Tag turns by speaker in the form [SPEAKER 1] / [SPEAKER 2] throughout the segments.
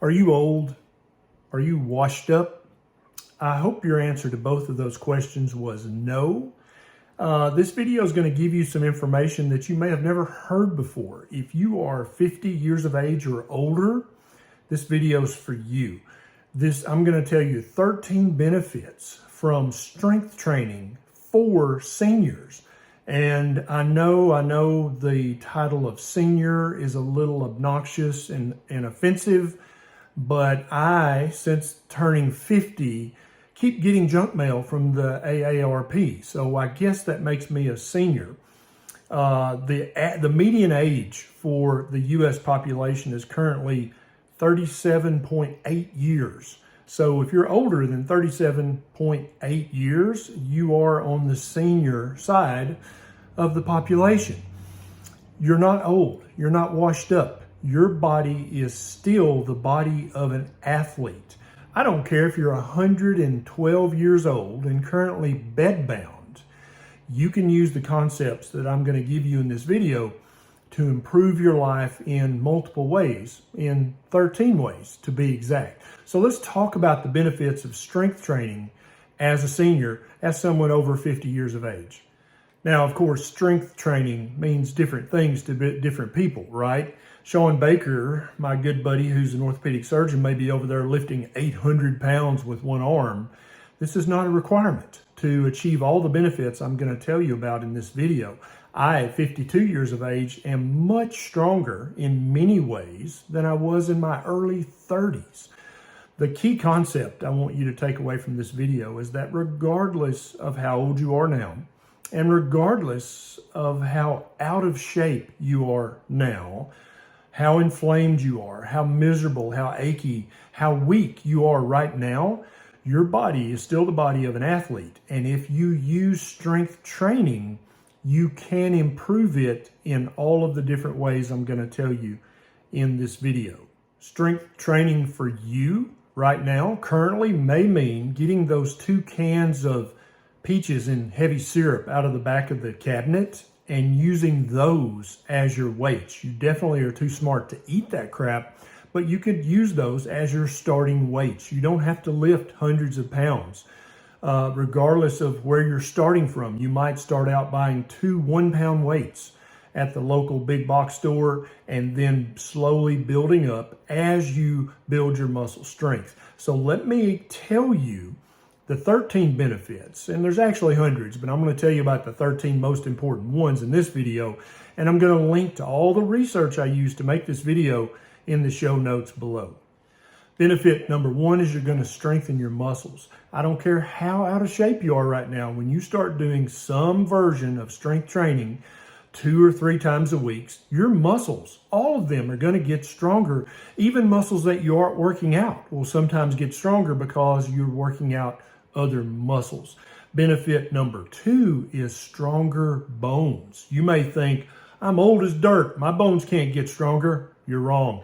[SPEAKER 1] Are you old? Are you washed up? I hope your answer to both of those questions was no. This video is going to give you some information that you may have never heard before. If you are 50 years of age or older, this video is for you. I'm going to tell you 13 benefits from strength training for seniors. And I know the title of senior is a little obnoxious and offensive, but I, since turning 50, keep getting junk mail from the AARP. So I guess that makes me a senior. The median age for the U.S. population is currently 37.8 years. So if you're older than 37.8 years, you are on the senior side of the population. You're not old. You're not washed up. Your body is still the body of an athlete. I don't care if you're 112 years old and currently bedbound. You can use the concepts that I'm going to give you in this video to improve your life in multiple ways, in 13 ways to be exact. So let's talk about the benefits of strength training as a senior, as someone over 50 years of age. Now, of course, strength training means different things to different people, right? Sean Baker, my good buddy who's an orthopedic surgeon, may be over there lifting 800 pounds with one arm. This is not a requirement to achieve all the benefits I'm going to tell you about in this video. I, at 52 years of age, am much stronger in many ways than I was in my early 30s. The key concept I want you to take away from this video is that regardless of how old you are now, and regardless of how out of shape you are now, how inflamed you are, how miserable, how achy, how weak you are right now, your body is still the body of an athlete. And if you use strength training, you can improve it in all of the different ways I'm going to tell you in this video. Strength training for you right now currently may mean getting those 2 cans of peaches in heavy syrup out of the back of the cabinet and using those as your weights. You definitely are too smart to eat that crap, but you could use those as your starting weights. You don't have to lift hundreds of pounds. Regardless of where you're starting from, you might start out buying 2 1-pound weights at the local big box store and then slowly building up as you build your muscle strength. So let me tell you the 13 benefits, and there's actually hundreds, but I'm going to tell you about the 13 most important ones in this video, and I'm going to link to all the research I used to make this video in the show notes below. Benefit number 1 is you're going to strengthen your muscles. I don't care how out of shape you are right now, when you start doing some version of strength training 2 or 3 times a week, your muscles, all of them, are going to get stronger. Even muscles that you aren't working out will sometimes get stronger because you're working out other muscles. Benefit number 2 is stronger bones. You may think, I'm old as dirt, my bones can't get stronger. You're wrong.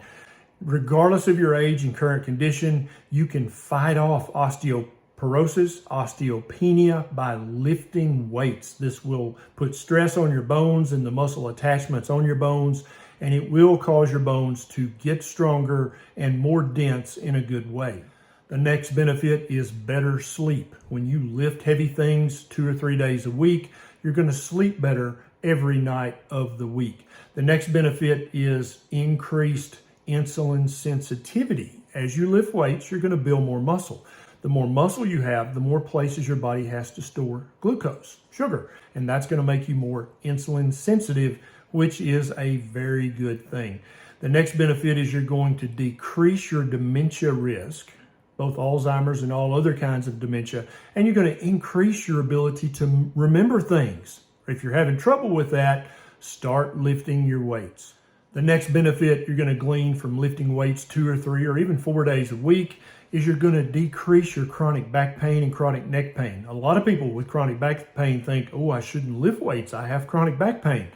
[SPEAKER 1] Regardless of your age and current condition, you can fight off osteoporosis, osteopenia by lifting weights. This will put stress on your bones and the muscle attachments on your bones, and it will cause your bones to get stronger and more dense in a good way. The next benefit is better sleep. When you lift heavy things 2 or 3 days a week, you're going to sleep better every night of the week. The next benefit is increased insulin sensitivity. As you lift weights, you're going to build more muscle. The more muscle you have, the more places your body has to store glucose, sugar, and that's going to make you more insulin sensitive, which is a very good thing. The next benefit is you're going to decrease your dementia risk, both Alzheimer's and all other kinds of dementia, and you're going to increase your ability to remember things. If you're having trouble with that, start lifting your weights. The next benefit you're going to glean from lifting weights 2 or 3 or even 4 days a week is you're going to decrease your chronic back pain and chronic neck pain. A lot of people with chronic back pain think, oh, I shouldn't lift weights, I have chronic back pain.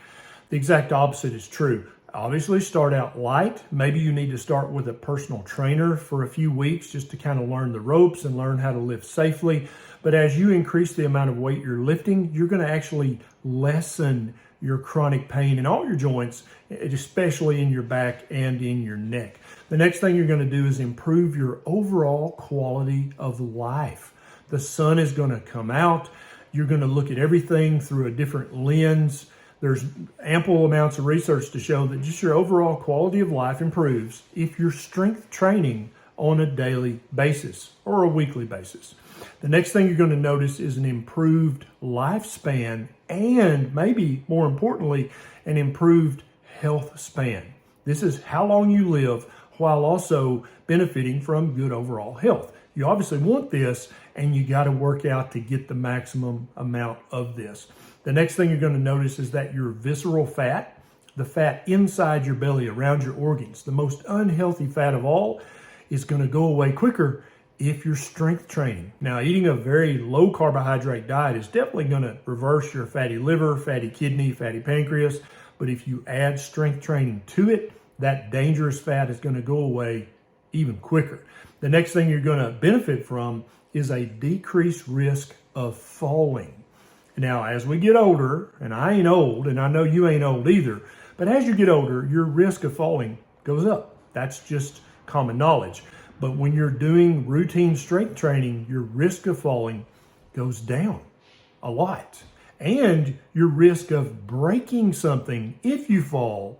[SPEAKER 1] The exact opposite is true. Obviously, start out light. Maybe you need to start with a personal trainer for a few weeks just to kind of learn the ropes and learn how to lift safely. But as you increase the amount of weight you're lifting, you're going to actually lessen your chronic pain in all your joints, especially in your back and in your neck. The next thing you're going to do is improve your overall quality of life. The sun is going to come out. You're going to look at everything through a different lens. There's ample amounts of research to show that just your overall quality of life improves if you're strength training on a daily basis or a weekly basis. The next thing you're going to notice is an improved lifespan and maybe more importantly, an improved health span. This is how long you live while also benefiting from good overall health. You obviously want this, and you got to work out to get the maximum amount of this. The next thing you're going to notice is that your visceral fat, the fat inside your belly around your organs, the most unhealthy fat of all, is going to go away quicker if you're strength training. Now, eating a very low carbohydrate diet is definitely going to reverse your fatty liver, fatty kidney, fatty pancreas. But if you add strength training to it, that dangerous fat is going to go away even quicker. The next thing you're going to benefit from is a decreased risk of falling. Now, as we get older, and I ain't old, and I know you ain't old either, but as you get older, your risk of falling goes up. That's just common knowledge. But when you're doing routine strength training, your risk of falling goes down a lot. And your risk of breaking something if you fall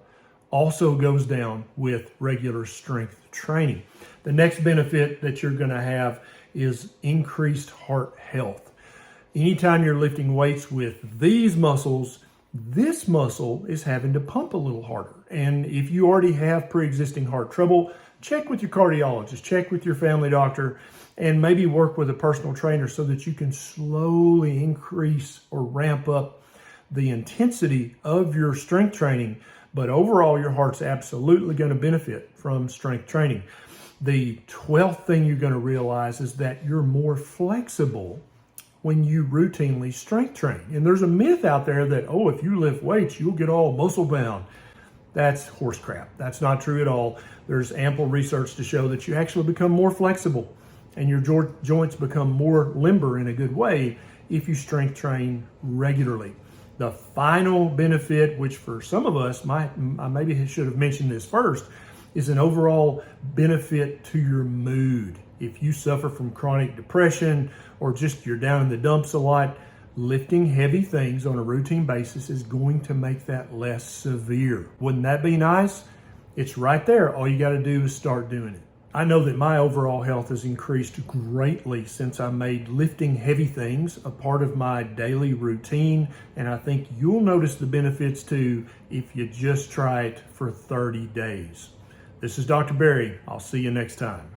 [SPEAKER 1] also goes down with regular strength training. The next benefit that you're going to have is increased heart health. Anytime you're lifting weights with these muscles, this muscle is having to pump a little harder. And if you already have pre-existing heart trouble, check with your cardiologist, check with your family doctor, and maybe work with a personal trainer so that you can slowly increase or ramp up the intensity of your strength training. But overall, your heart's absolutely going to benefit from strength training. The 12th thing you're going to realize is that you're more flexible when you routinely strength train. And there's a myth out there that, oh, if you lift weights, you'll get all muscle bound. That's horse crap. That's not true at all. There's ample research to show that you actually become more flexible and your joints become more limber in a good way if you strength train regularly. The final benefit, which for some of us, I maybe should have mentioned this first, is an overall benefit to your mood. If you suffer from chronic depression or just you're down in the dumps a lot, lifting heavy things on a routine basis is going to make that less severe. Wouldn't that be nice? It's right there. All you got to do is start doing it. I know that my overall health has increased greatly since I made lifting heavy things a part of my daily routine, and I think you'll notice the benefits too if you just try it for 30 days. This is Dr. Barry. I'll see you next time.